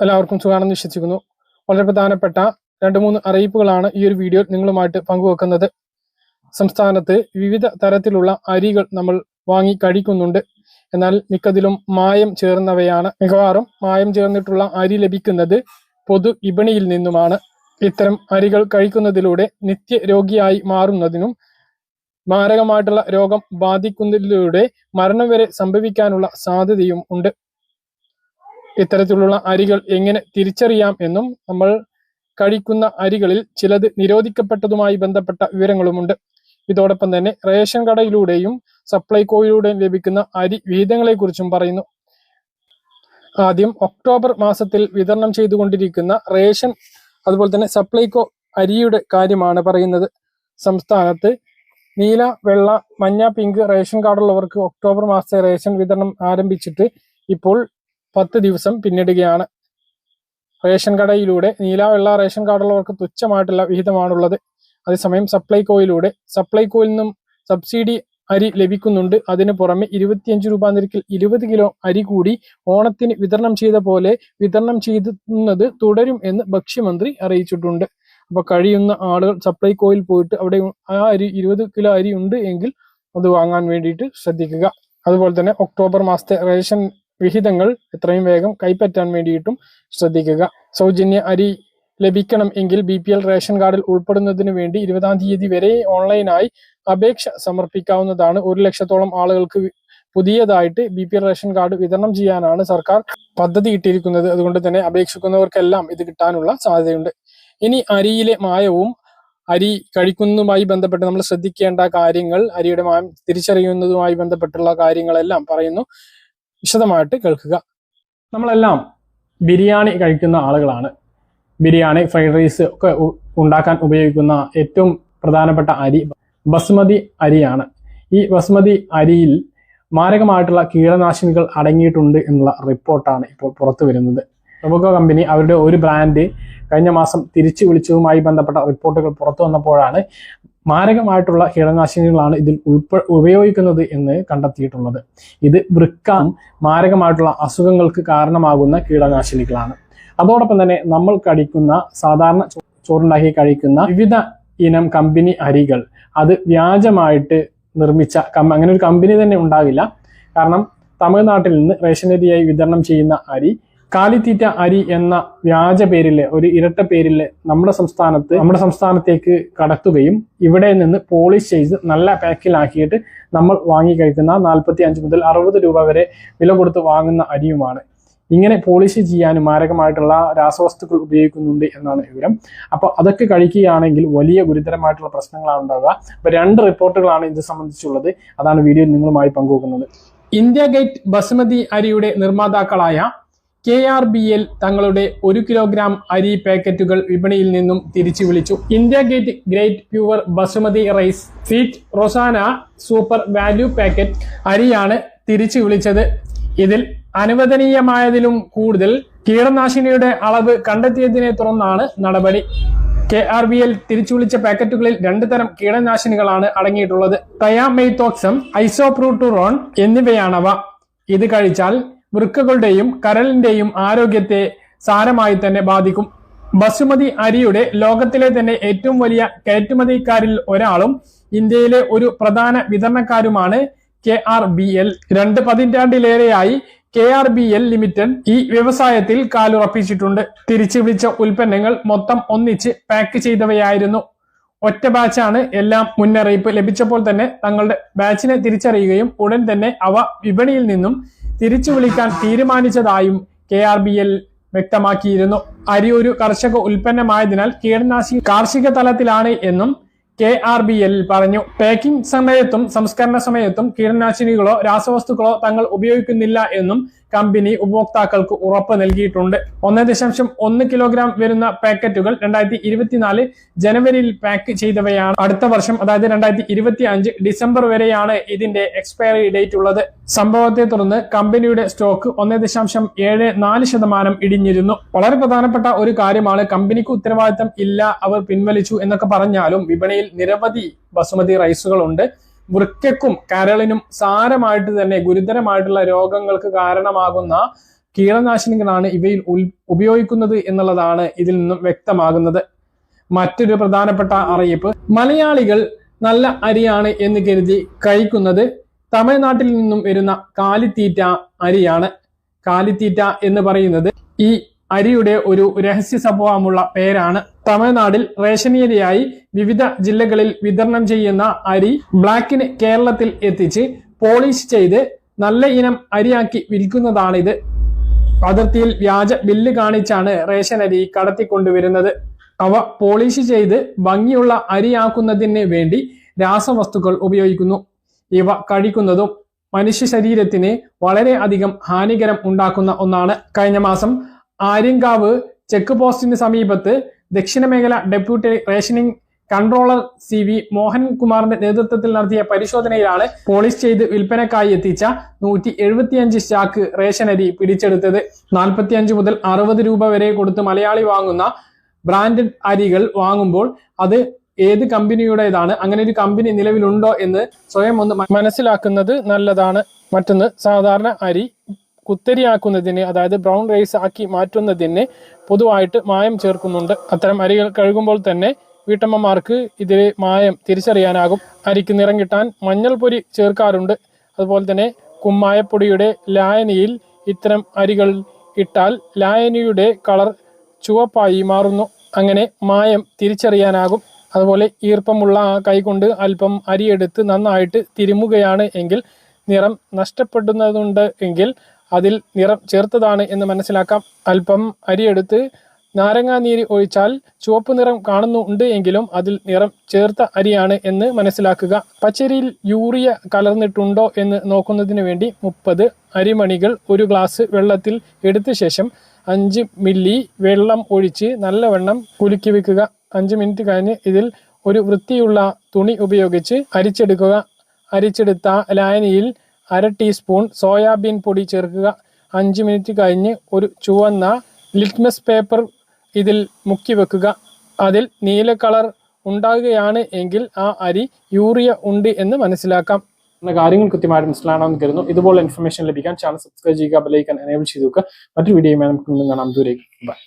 എല്ലാവർക്കും സുഖമാണെന്ന് വിശ്വസിക്കുന്നു. വളരെ പ്രധാനപ്പെട്ട 2-3 അറിയിപ്പുകളാണ് ഈ ഒരു വീഡിയോ നിങ്ങളുമായിട്ട് പങ്കുവെക്കുന്നത്. സംസ്ഥാനത്ത് വിവിധ തരത്തിലുള്ള അരികൾ നമ്മൾ വാങ്ങി കഴിക്കുന്നുണ്ട്. എന്നാൽ മിക്കതിലും മായം ചേർന്നവയാണ്. മിക്കവാറും മായം ചേർന്നിട്ടുള്ള അരി ലഭിക്കുന്നത് പൊതു വിപണിയിൽ നിന്നുമാണ്. ഇത്തരം അരികൾ കഴിക്കുന്നതിലൂടെ നിത്യരോഗിയായി മാറുന്നതിനും മാരകമായിട്ടുള്ള രോഗം ബാധിക്കുന്നതിലൂടെ മരണം വരെ സംഭവിക്കാനുള്ള സാധ്യതയും ഉണ്ട്. ഇത്തരത്തിലുള്ള അരികൾ എങ്ങനെ തിരിച്ചറിയാം എന്നും നമ്മൾ കഴിക്കുന്ന അരികളിൽ ചിലത് നിരോധിക്കപ്പെട്ടതുമായി ബന്ധപ്പെട്ട വിവരങ്ങളുമുണ്ട്. ഇതോടൊപ്പം തന്നെ റേഷൻ കടയിലൂടെയും സപ്ലൈകോയിലൂടെയും ലഭിക്കുന്ന അരി വിഹിതങ്ങളെക്കുറിച്ചും പറയുന്നു. ആദ്യം ഒക്ടോബർ മാസത്തിൽ വിതരണം ചെയ്തുകൊണ്ടിരിക്കുന്ന റേഷൻ അതുപോലെ തന്നെ സപ്ലൈകോ അരിയുടെ കാര്യമാണ് പറയുന്നത്. സംസ്ഥാനത്ത് നീല, വെള്ള, മഞ്ഞ, പിങ്ക് റേഷൻ കാർഡുള്ളവർക്ക് ഒക്ടോബർ മാസത്തെ റേഷൻ വിതരണം ആരംഭിച്ചിട്ട് ഇപ്പോൾ 10 ദിവസം പിന്നിടുകയാണ്. റേഷൻ കടയിലൂടെ നീല, വെള്ള റേഷൻ കാർഡുള്ളവർക്ക് തുച്ഛമായിട്ടുള്ള വിഹിതമാണുള്ളത്. അതേസമയം സപ്ലൈകോയിൽ നിന്നും സബ്സിഡി അരി ലഭിക്കുന്നുണ്ട്. അതിന് പുറമെ 25 രൂപ നിരക്കിൽ 20 കിലോ അരി കൂടി ഓണത്തിന് വിതരണം ചെയ്ത പോലെ വിതരണം ചെയ്യുന്നത് തുടരും എന്ന് ഭക്ഷ്യമന്ത്രി അറിയിച്ചിട്ടുണ്ട്. അപ്പൊ കഴിയുന്ന ആളുകൾ സപ്ലൈകോയിൽ പോയിട്ട് അവിടെ ആ അരി 20 കിലോ അരി ഉണ്ട് എങ്കിൽ അത് വാങ്ങാൻ വേണ്ടിയിട്ട് ശ്രദ്ധിക്കുക. അതുപോലെ തന്നെ ഒക്ടോബർ മാസത്തെ റേഷൻ വിഹിതങ്ങൾ എത്രയും വേഗം കൈപ്പറ്റാൻ വേണ്ടിയിട്ടും ശ്രദ്ധിക്കുക. സൗജന്യ അരി ലഭിക്കണം എങ്കിൽ BPL റേഷൻ കാർഡിൽ ഉൾപ്പെടുന്നതിന് വേണ്ടി 20-ാം തീയതി വരെ ഓൺലൈനായി അപേക്ഷ സമർപ്പിക്കാവുന്നതാണ്. 1 ലക്ഷത്തോളം ആളുകൾക്ക് പുതിയതായിട്ട് BPL റേഷൻ കാർഡ് വിതരണം ചെയ്യാനാണ് സർക്കാർ പദ്ധതി ഇട്ടിരിക്കുന്നത്. അതുകൊണ്ട് തന്നെ അപേക്ഷിക്കുന്നവർക്കെല്ലാം ഇത് കിട്ടാനുള്ള സാധ്യതയുണ്ട്. ഇനി അരിയിലെ മായവും അരി കഴിക്കുന്നതുമായി ബന്ധപ്പെട്ട് നമ്മൾ ശ്രദ്ധിക്കേണ്ട കാര്യങ്ങൾ, അരിയുടെ മായം തിരിച്ചറിയുന്നതുമായി ബന്ധപ്പെട്ടുള്ള കാര്യങ്ങളെല്ലാം പറയുന്നു. വിശദമായിട്ട് കേൾക്കുക. നമ്മളെല്ലാം ബിരിയാണി കഴിക്കുന്ന ആളുകളാണ്. ബിരിയാണി, ഫ്രൈഡ് റൈസ് ഒക്കെ ഉണ്ടാക്കാൻ ഉപയോഗിക്കുന്ന ഏറ്റവും പ്രധാനപ്പെട്ട അരി ബസ്മതി അരിയാണ്. ഈ ബസ്മതി അരിയിൽ മാരകമായിട്ടുള്ള കീടനാശിനികൾ അടങ്ങിയിട്ടുണ്ട് എന്നുള്ള റിപ്പോർട്ടാണ് ഇപ്പോൾ പുറത്തു വരുന്നത്. ടൊബാക്കോ കമ്പനി അവരുടെ ഒരു ബ്രാൻഡ് കഴിഞ്ഞ മാസം തിരിച്ചു വിളിച്ചതുമായി ബന്ധപ്പെട്ട റിപ്പോർട്ടുകൾ പുറത്തു വന്നപ്പോഴാണ് മാരകമായിട്ടുള്ള കീടനാശിനികളാണ് ഇതിൽ ഉപയോഗിക്കുന്നത് എന്ന് കണ്ടെത്തിയിട്ടുള്ളത്. ഇത് വൃക്ക മാരകമായിട്ടുള്ള അസുഖങ്ങൾക്ക് കാരണമാകുന്ന കീടനാശിനികളാണ്. അതോടൊപ്പം തന്നെ നമ്മൾ കഴിക്കുന്ന സാധാരണ ചോറുണ്ടാക്കി കഴിക്കുന്ന വിവിധ ഇനം കമ്പനി അരികൾ അത് വ്യാജമായിട്ട് നിർമ്മിച്ച അങ്ങനെ ഒരു കമ്പനി തന്നെ ഉണ്ടാകില്ല. കാരണം തമിഴ്നാട്ടിൽ നിന്ന് റേഷൻ അരിയായി വിതരണം ചെയ്യുന്ന അരി കാലിത്തീറ്റ അരി എന്ന വ്യാജ പേരില്, ഒരു ഇരട്ട പേരില് നമ്മുടെ സംസ്ഥാനത്തേക്ക് കടത്തുകയും ഇവിടെ നിന്ന് പോളിഷ് ചെയ്ത് നല്ല പാക്കിലാക്കിയിട്ട് നമ്മൾ വാങ്ങി കഴിക്കുന്ന 45 മുതൽ 60 രൂപ വരെ വില കൊടുത്ത് വാങ്ങുന്ന അരിയുമാണ്. ഇങ്ങനെ പോളിഷ് ചെയ്യാനും മാരകമായിട്ടുള്ള രാസവസ്തുക്കൾ ഉപയോഗിക്കുന്നുണ്ട് എന്നാണ് വിവരം. അപ്പൊ അതൊക്കെ കഴിക്കുകയാണെങ്കിൽ വലിയ ഗുരുതരമായിട്ടുള്ള പ്രശ്നങ്ങളാണ് ഉണ്ടാവുക. അപ്പൊ 2 റിപ്പോർട്ടുകളാണ് ഇത് സംബന്ധിച്ചുള്ളത്. അതാണ് വീഡിയോയിൽ നിങ്ങളുമായി പങ്കുവെക്കുന്നത്. ഇന്ത്യ ഗേറ്റ് ബസ്മതി അരിയുടെ നിർമ്മാതാക്കളായ KRBL തങ്ങളുടെ 1 കിലോഗ്രാം അരി പാക്കറ്റുകൾ വിപണിയിൽ നിന്നും തിരിച്ചു വിളിച്ചു. India gate great pure basmati rice feast Rozana super value packet അരിയാണ് തിരിച്ചു വിളിച്ചത്. ഇതിൽ അനുവദനീയമായതിലും കൂടുതൽ കീടനാശിനിയുടെ അളവ് കണ്ടെത്തിയതിനെ തുടർന്നാണ് നടപടി. KRBL തിരിച്ചു വിളിച്ച പാക്കറ്റുകളിൽ 2 തരം കീടനാശിനികളാണ് അടങ്ങിയിട്ടുള്ളത്. തയാമെയ്ത്തോക്സം, ഐസോപ്രൂട്ടുറോൺ എന്നിവയാണവ. ഇത് കഴിച്ചാൽ വൃക്കകളുടെയും കരളിന്റെയും ആരോഗ്യത്തെ സാരമായി തന്നെ ബാധിക്കും. ബസുമതി അരിയുടെ ലോകത്തിലെ തന്നെ ഏറ്റവും വലിയ കയറ്റുമതിക്കാരിൽ ഒരാളും ഇന്ത്യയിലെ ഒരു പ്രധാന വിതരണക്കാരുമാണ് KRBL. 2 പതിറ്റാണ്ടിലേറെയായി KRBL ലിമിറ്റഡ് ഈ വ്യവസായത്തിൽ കാലുറപ്പിച്ചിട്ടുണ്ട്. തിരിച്ചു വിളിച്ച ഉൽപ്പന്നങ്ങൾ മൊത്തം ഒന്നിച്ച് പാക്ക് ചെയ്തവയായിരുന്നു. ഒറ്റ ബാച്ചാണ്. എല്ലാം മുന്നറിയിപ്പ് ലഭിച്ചപ്പോൾ തന്നെ തങ്ങളുടെ ബാച്ചിനെ തിരിച്ചറിയുകയും ഉടൻ തന്നെ അവ വിപണിയിൽ നിന്നും തിരിച്ചു വിളിക്കാൻ തീരുമാനിച്ചതായും KRBL വ്യക്തമാക്കിയിരുന്നു. അരി ഒരു കർഷക ഉൽപ്പന്നമായതിനാൽ കീടനാശിനി കാർഷിക തലത്തിലാണ് എന്നും KRBL പറഞ്ഞു. പാക്കിംഗ് സമയത്തും സംസ്കരണ സമയത്തും കീടനാശിനികളോ രാസവസ്തുക്കളോ തങ്ങൾ ഉപയോഗിക്കുന്നില്ല എന്നും കമ്പനി ഉപഭോക്താക്കൾക്ക് ഉറപ്പ് നൽകിയിട്ടുണ്ട്. 1.1 കിലോഗ്രാം വരുന്ന പാക്കറ്റുകൾ 2024 ജനുവരിയിൽ പാക്ക് ചെയ്തവയാണ്. അടുത്ത വർഷം അതായത് 2025 ഡിസംബർ വരെയാണ് ഇതിന്റെ എക്സ്പയറി ഡേറ്റ് ഉള്ളത്. സംഭവത്തെ തുടർന്ന് കമ്പനിയുടെ സ്റ്റോക്ക് 1.74% ഇടിഞ്ഞിരുന്നു. വളരെ പ്രധാനപ്പെട്ട ഒരു കാര്യമാണ്. കമ്പനിക്ക് ഉത്തരവാദിത്തം ഇല്ല, അവർ പിൻവലിച്ചു എന്നൊക്കെ പറഞ്ഞാലും വിപണിയിൽ നിരവധി ബസുമതി റൈസുകളുണ്ട്. വൃക്കയ്ക്കും കരളിനും സാരമായിട്ട് തന്നെ ഗുരുതരമായിട്ടുള്ള രോഗങ്ങൾക്ക് കാരണമാകുന്ന കീടനാശിനികളാണ് ഇവയിൽ ഉപയോഗിക്കുന്നത് എന്നുള്ളതാണ് ഇതിൽ നിന്നും വ്യക്തമാകുന്നത്. മറ്റൊരു പ്രധാനപ്പെട്ട അറിയിപ്പ്, മലയാളികൾ നല്ല അരിയാണ് എന്ന് കരുതി കഴിക്കുന്നത് തമിഴ്നാട്ടിൽ നിന്നും വരുന്ന കാലിത്തീറ്റ അരിയാണ്. കാലിത്തീറ്റ എന്ന് പറയുന്നത് ഈ അരിയുടെ ഒരു രഹസ്യ സ്വഭാവമുള്ള പേരാണ്. തമിഴ്നാട്ടിൽ റേഷനരിയായി വിവിധ ജില്ലകളിൽ വിതരണം ചെയ്യുന്ന അരി ബ്ലാക്കിന് കേരളത്തിൽ എത്തിച്ച് പോളിഷ് ചെയ്ത് നല്ല ഇനം അരിയാക്കി വിൽക്കുന്നതാണിത്. അതിർത്തിയിൽ വ്യാജ ബില്ല് കാണിച്ചാണ് റേഷൻ അരി കടത്തിക്കൊണ്ടുവരുന്നത്. അവ പോളിഷ് ചെയ്ത് ഭംഗിയുള്ള അരിയാക്കുന്നതിന് വേണ്ടി രാസവസ്തുക്കൾ ഉപയോഗിക്കുന്നു. ഇവ കഴിക്കുന്നതും മനുഷ്യ ശരീരത്തിന് വളരെ അധികം ഹാനികരം ഉണ്ടാക്കുന്ന ഒന്നാണ്. കഴിഞ്ഞ മാസം ആര്യങ്കാവ് ചെക്ക് പോസ്റ്റിന് സമീപത്ത് ദക്ഷിണ മേഖല ഡെപ്യൂട്ടി റേഷനിംഗ് കൺട്രോളർ CV മോഹൻകുമാറിന്റെ നേതൃത്വത്തിൽ നടത്തിയ പരിശോധനയിലാണ് പോളിഷ് ചെയ്ത് വിൽപ്പനക്കായി എത്തിച്ച 175 ചാക്ക് റേഷൻ അരി പിടിച്ചെടുത്തത്. 45 മുതൽ 60 രൂപ വരെ കൊടുത്ത് മലയാളി വാങ്ങുന്ന ബ്രാൻഡഡ് അരികൾ വാങ്ങുമ്പോൾ അത് ഏത് കമ്പനിയുടേതാണ്, അങ്ങനെ ഒരു കമ്പനി നിലവിലുണ്ടോ എന്ന് സ്വയം ഒന്ന് മനസ്സിലാക്കുന്നത് നല്ലതാണ്. മറ്റൊന്ന്, സാധാരണ അരി കുത്തരിയാക്കുന്നതിന്, അതായത് ബ്രൗൺ റൈസ് ആക്കി മാറ്റുന്നതിന് പൊതുവായിട്ട് മായം ചേർക്കുന്നുണ്ട്. അത്തരം അരികൾ കഴുകുമ്പോൾ തന്നെ വീട്ടമ്മമാർക്ക് ഇതിലെ മായം തിരിച്ചറിയാനാകും. അരിക്ക് നിറം കിട്ടാൻ മഞ്ഞൾപ്പൊടി ചേർക്കാറുണ്ട്. അതുപോലെ തന്നെ കുമ്മായപ്പൊടിയുടെ ലായനിയിൽ ഇത്തരം അരികൾ ഇട്ടാൽ ലായനിയുടെ കളർ ചുവപ്പായി മാറുന്നു. അങ്ങനെ മായം തിരിച്ചറിയാനാകും. അതുപോലെ ഈർപ്പമുള്ള കൈകൊണ്ട് അല്പം അരിയെടുത്ത് നന്നായിട്ട് തിരുമുകയാണ് എങ്കിൽ നിറം നഷ്ടപ്പെടുന്നതുണ്ട് എങ്കിൽ അതിൽ നിറം ചേർത്തതാണ് എന്ന് മനസ്സിലാക്കാം. അല്പം അരിയെടുത്ത് നാരങ്ങാനീര് ഒഴിച്ചാൽ ചുവപ്പ് നിറം കാണുന്നുണ്ട് എങ്കിലും അതിൽ നിറം ചേർത്ത അരിയാണ് എന്ന് മനസ്സിലാക്കുക. പച്ചരിയിൽ യൂറിയ കലർന്നിട്ടുണ്ടോ എന്ന് നോക്കുന്നതിന് വേണ്ടി 30 അരിമണികൾ ഒരു ഗ്ലാസ് വെള്ളത്തിൽ എടുത്ത ശേഷം 5 മില്ലി വെള്ളം ഒഴിച്ച് നല്ലവണ്ണം കുലുക്കി വെക്കുക. 5 മിനിറ്റ് കഴിഞ്ഞ് ഇതിൽ ഒരു വൃത്തിയുള്ള തുണി ഉപയോഗിച്ച് അരിച്ചെടുക്കുക. അരിച്ചെടുത്ത ലായനിയിൽ 1/2 ടീസ്പൂൺ സോയാബീൻ പൊടി ചേർക്കുക. 5 മിനിറ്റ് കഴിഞ്ഞ് ഒരു ചുവന്ന ലിറ്റ്മസ് പേപ്പർ ഇതിൽ മുക്കി വെക്കുക. അതിൽ നീല കളർ ഉണ്ടാകുകയാണ് എങ്കിൽ ആ അരി യൂറിയ ഉണ്ട് എന്ന് മനസ്സിലാക്കാം. കാര്യങ്ങൾ കൃത്യമായിട്ട് മനസ്സിലാണെന്ന് കരുതുന്നു. ഇതുപോലെ ഇൻഫർമേഷൻ ലഭിക്കാൻ ചാനൽ സബ്സ്ക്രൈബ് ചെയ്യുക, ബെൽ ഐക്കൺ എനേബിൾ ചെയ്ത് വെക്കുക. മറ്റൊരു വീഡിയോയുമായി നമുക്ക് കാണാം. ദൂരേക്ക് ബൈ.